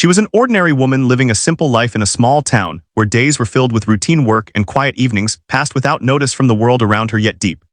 She was an ordinary woman living a simple life in a small town where days were filled with routine work and quiet evenings passed without notice from the world around her yet deep.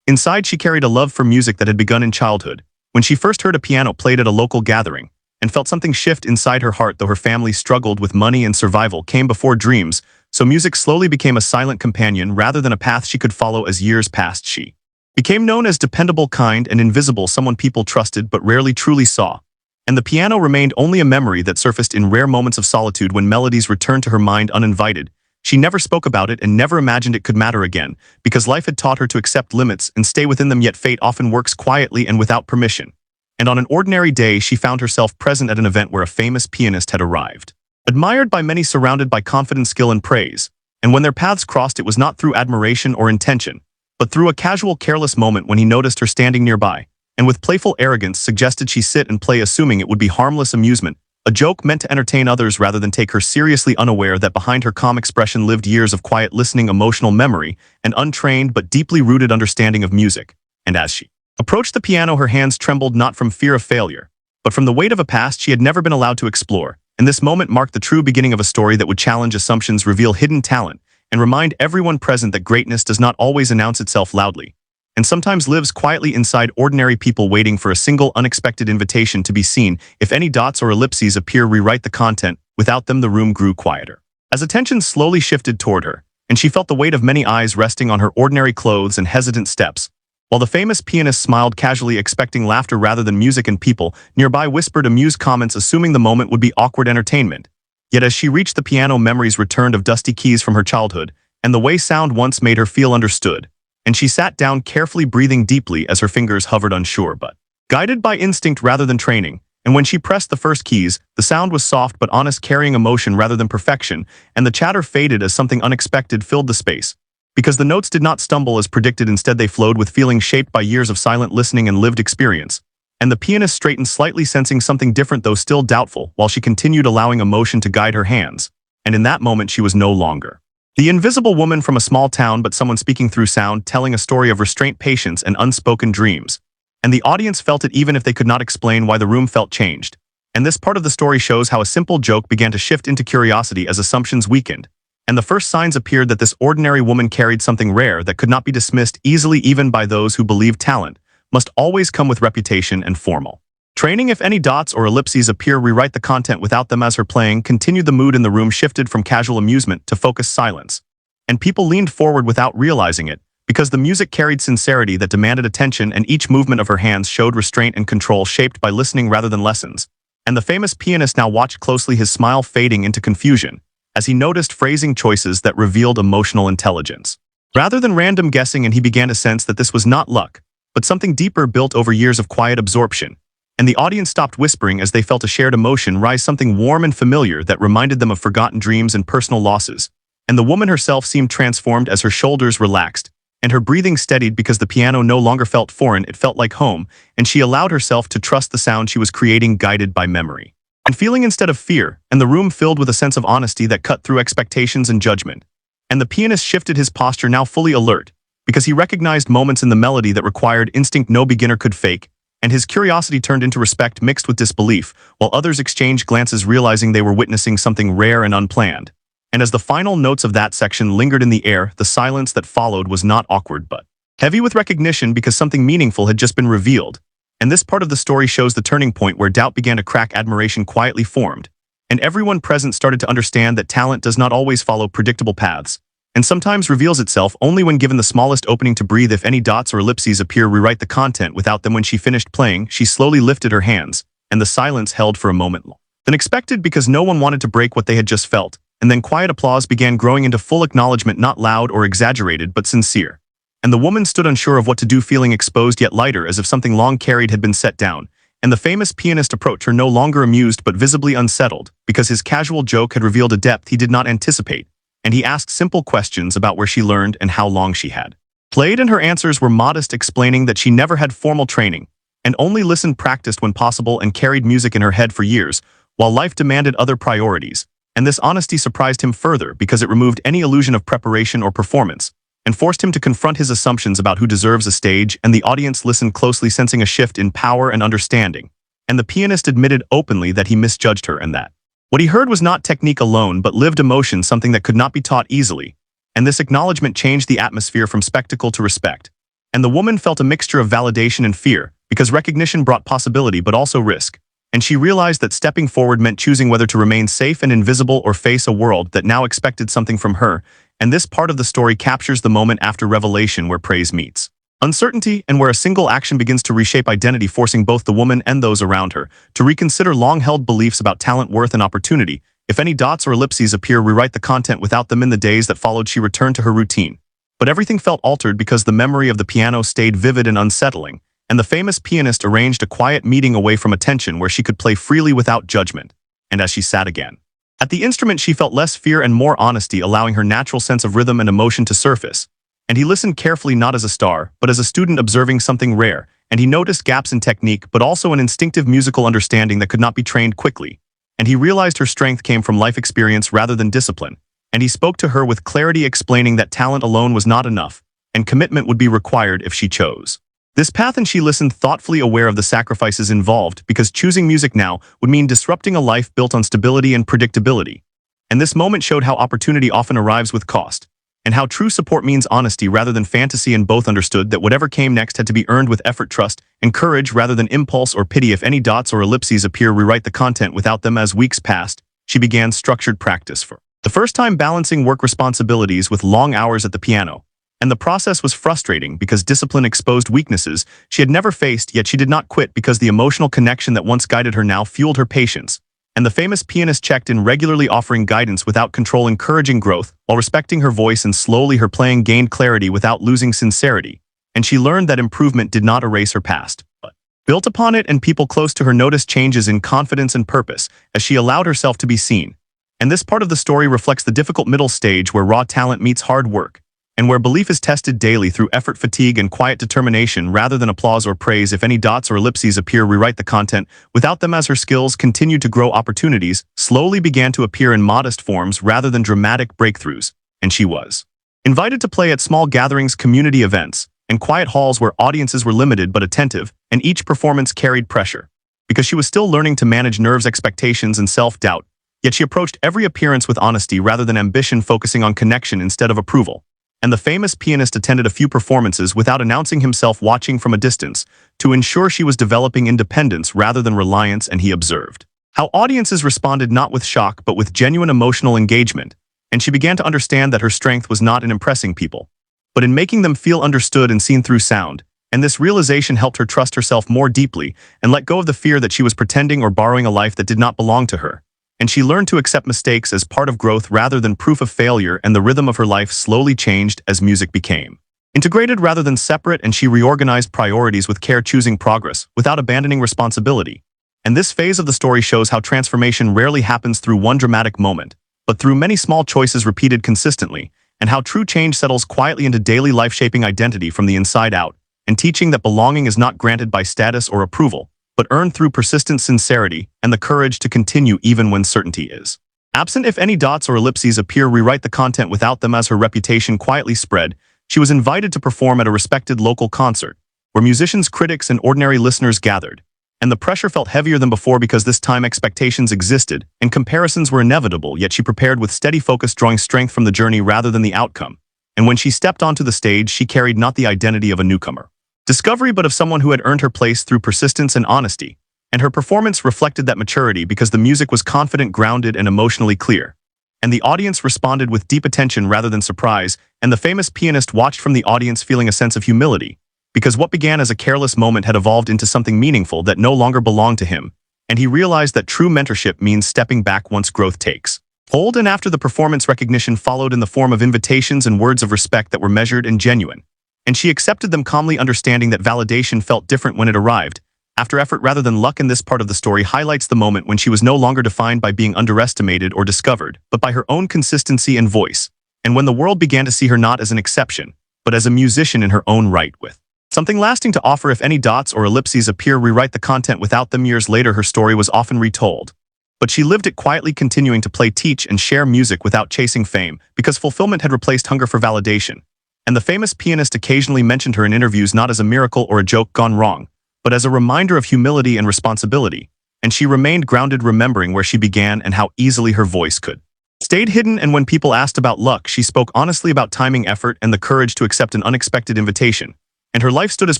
Inside she carried a love for music that had begun in childhood, when she first heard a piano played at a local gathering, and felt something shift inside her heart. Though her family struggled with money and survival came before dreams, so music slowly became a silent companion rather than a path she could follow. As years passed, she became known as dependable, kind, and invisible, someone people trusted but rarely truly saw. And the piano remained only a memory that surfaced in rare moments of solitude when melodies returned to her mind uninvited. She never spoke about it and never imagined it could matter again, because life had taught her to accept limits and stay within them, yet fate often works quietly and without permission. And on an ordinary day, she found herself present at an event where a famous pianist had arrived. Admired by many, surrounded by confident skill and praise. And when their paths crossed, it was not through admiration or intention, but through a casual, careless moment when he noticed her standing nearby, and with playful arrogance suggested she sit and play, assuming it would be harmless amusement, a joke meant to entertain others rather than take her seriously, unaware that behind her calm expression lived years of quiet listening, emotional memory, and untrained but deeply rooted understanding of music. And as she approached the piano, her hands trembled not from fear of failure, but from the weight of a past she had never been allowed to explore. And this moment marked the true beginning of a story that would challenge assumptions, reveal hidden talent, and remind everyone present that greatness does not always announce itself loudly, and sometimes lives quietly inside ordinary people waiting for a single unexpected invitation to be seen. If any dots or ellipses appear, rewrite the content. Without them, the room grew quieter. As attention slowly shifted toward her, and she felt the weight of many eyes resting on her ordinary clothes and hesitant steps, while the famous pianist smiled casually, expecting laughter rather than music, and people nearby whispered amused comments, assuming the moment would be awkward entertainment. Yet as she reached the piano, memories returned of dusty keys from her childhood, and the way sound once made her feel understood. And she sat down, carefully breathing deeply as her fingers hovered, unsure but guided by instinct rather than training. And when she pressed the first keys, the sound was soft but honest, carrying emotion rather than perfection, and the chatter faded as something unexpected filled the space. Because the notes did not stumble as predicted, instead they flowed with feeling shaped by years of silent listening and lived experience. And the pianist straightened slightly, sensing something different though still doubtful, while she continued allowing emotion to guide her hands. And in that moment she was no longer the invisible woman from a small town, but someone speaking through sound, telling a story of restraint, patience, and unspoken dreams. And the audience felt it even if they could not explain why. The room felt changed. And this part of the story shows how a simple joke began to shift into curiosity as assumptions weakened. And the first signs appeared that this ordinary woman carried something rare that could not be dismissed easily, even by those who believed talent must always come with reputation and formal training. If any dots or ellipses appear, rewrite the content. Without them, as her playing continued, the mood in the room shifted from casual amusement to focused silence. And people leaned forward without realizing it, because the music carried sincerity that demanded attention, and each movement of her hands showed restraint and control, shaped by listening rather than lessons. And the famous pianist now watched closely, his smile fading into confusion, as he noticed phrasing choices that revealed emotional intelligence rather than random guessing. And he began to sense that this was not luck, but something deeper, built over years of quiet absorption. And the audience stopped whispering as they felt a shared emotion rise, something warm and familiar that reminded them of forgotten dreams and personal losses. And the woman herself seemed transformed as her shoulders relaxed and her breathing steadied, because the piano no longer felt foreign, it felt like home, and she allowed herself to trust the sound she was creating, guided by memory and feeling instead of fear. And the room filled with a sense of honesty that cut through expectations and judgment. And the pianist shifted his posture, now fully alert, because he recognized moments in the melody that required instinct no beginner could fake. And his curiosity turned into respect mixed with disbelief, while others exchanged glances, realizing they were witnessing something rare and unplanned. And as the final notes of that section lingered in the air, the silence that followed was not awkward but heavy with recognition, because something meaningful had just been revealed. And this part of the story shows the turning point where doubt began to crack, admiration quietly formed, and everyone present started to understand that talent does not always follow predictable paths, and sometimes reveals itself only when given the smallest opening to breathe. If any dots or ellipses appear, rewrite the content. Without them, when she finished playing, she slowly lifted her hands, and the silence held for a moment longer than expected, because no one wanted to break what they had just felt. And then quiet applause began, growing into full acknowledgement, not loud or exaggerated, but sincere. And the woman stood unsure of what to do, feeling exposed yet lighter, as if something long carried had been set down. And the famous pianist approached her, no longer amused but visibly unsettled, because his casual joke had revealed a depth he did not anticipate. And he asked simple questions about where she learned and how long she had played, and her answers were modest, explaining that she never had formal training and only listened, practiced when possible, and carried music in her head for years, while life demanded other priorities. And this honesty surprised him further, because it removed any illusion of preparation or performance, and forced him to confront his assumptions about who deserves a stage. And the audience listened closely, sensing a shift in power and understanding. And the pianist admitted openly that he misjudged her, and that What he heard was not technique alone but lived emotion, something that could not be taught easily. And this acknowledgement changed the atmosphere from spectacle to respect. And the woman felt a mixture of validation and fear, because recognition brought possibility but also risk. And she realized that stepping forward meant choosing whether to remain safe and invisible or face a world that now expected something from her. And this part of the story captures the moment after revelation where praise meets uncertainty, and where a single action begins to reshape identity, forcing both the woman and those around her to reconsider long-held beliefs about talent, worth, and opportunity. If any dots or ellipses appear, rewrite the content without them. In the days that followed, she returned to her routine. But everything felt altered because the memory of the piano stayed vivid and unsettling, and the famous pianist arranged a quiet meeting away from attention where she could play freely without judgment. And as she sat again at the instrument, she felt less fear and more honesty, allowing her natural sense of rhythm and emotion to surface. And he listened carefully, not as a star, but as a student observing something rare, and he noticed gaps in technique but also an instinctive musical understanding that could not be trained quickly. And he realized her strength came from life experience rather than discipline. And he spoke to her with clarity, explaining that talent alone was not enough, and commitment would be required if she chose this path. And she listened thoughtfully, aware of the sacrifices involved, because choosing music now would mean disrupting a life built on stability and predictability. And this moment showed how opportunity often arrives with cost, and how true support means honesty rather than fantasy, and both understood that whatever came next had to be earned with effort, trust, and courage rather than impulse or pity. If any dots or ellipses appear, rewrite the content without them. As weeks passed, she began structured practice for the first time, balancing work responsibilities with long hours at the piano. And the process was frustrating because discipline exposed weaknesses she had never faced, yet she did not quit because the emotional connection that once guided her now fueled her patience. And the famous pianist checked in regularly, offering guidance without control, encouraging growth while respecting her voice, and slowly her playing gained clarity without losing sincerity. And she learned that improvement did not erase her past, but built upon it, and people close to her noticed changes in confidence and purpose as she allowed herself to be seen. And this part of the story reflects the difficult middle stage where raw talent meets hard work, and where belief is tested daily through effort, fatigue, and quiet determination rather than applause or praise. If any dots or ellipses appear, rewrite the content without them. As her skills continued to grow, opportunities slowly began to appear in modest forms rather than dramatic breakthroughs, and she was invited to play at small gatherings, community events, and quiet halls where audiences were limited but attentive, and each performance carried pressure, because she was still learning to manage nerves, expectations, and self-doubt. Yet she approached every appearance with honesty rather than ambition, focusing on connection instead of approval. And the famous pianist attended a few performances without announcing himself, watching from a distance to ensure she was developing independence rather than reliance. And he observed how audiences responded, not with shock but with genuine emotional engagement, and she began to understand that her strength was not in impressing people, but in making them feel understood and seen through sound. And this realization helped her trust herself more deeply and let go of the fear that she was pretending or borrowing a life that did not belong to her. And she learned to accept mistakes as part of growth rather than proof of failure, and the rhythm of her life slowly changed as music became integrated rather than separate, and she reorganized priorities with care, choosing progress without abandoning responsibility. And this phase of the story shows how transformation rarely happens through one dramatic moment, but through many small choices repeated consistently, and how true change settles quietly into daily life, shaping identity from the inside out, and teaching that belonging is not granted by status or approval, but earned through persistent sincerity and the courage to continue even when certainty is absent. If any dots or ellipses appear, rewrite the content without them. As her reputation quietly spread, she was invited to perform at a respected local concert, where musicians, critics, and ordinary listeners gathered. And the pressure felt heavier than before because this time expectations existed and comparisons were inevitable, yet she prepared with steady focus, drawing strength from the journey rather than the outcome. And when she stepped onto the stage, she carried not the identity of a newcomer discovery, but of someone who had earned her place through persistence and honesty. And her performance reflected that maturity because the music was confident, grounded, and emotionally clear. And the audience responded with deep attention rather than surprise, and the famous pianist watched from the audience feeling a sense of humility, because what began as a careless moment had evolved into something meaningful that no longer belonged to him. And he realized that true mentorship means stepping back once growth takes hold. And after the performance, recognition followed in the form of invitations and words of respect that were measured and genuine. And she accepted them calmly, understanding that validation felt different when it arrived, after effort rather than luck. And this part of the story highlights the moment when she was no longer defined by being underestimated or discovered, but by her own consistency and voice. And when the world began to see her not as an exception, but as a musician in her own right, with something lasting to offer. If any dots or ellipses appear, rewrite the content without them. Years later, her story was often retold, but she lived it quietly, continuing to play, teach, and share music without chasing fame, because fulfillment had replaced hunger for validation. And the famous pianist occasionally mentioned her in interviews, not as a miracle or a joke gone wrong, but as a reminder of humility and responsibility. and she remained grounded, remembering where she began and how easily her voice could. Stayed hidden, and when people asked about luck, she spoke honestly about timing, effort, and the courage to accept an unexpected invitation. And her life stood as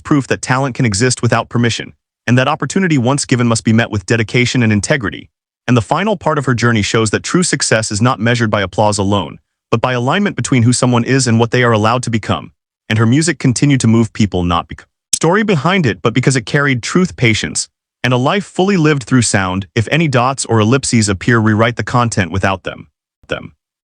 proof that talent can exist without permission, and that opportunity once given must be met with dedication and integrity. And the final part of her journey shows that true success is not measured by applause alone, but by alignment between who someone is and what they are allowed to become. And her music continued to move people not because story behind it, but because it carried truth, patience, and a life fully lived through sound. If any dots or ellipses appear, rewrite the content without them.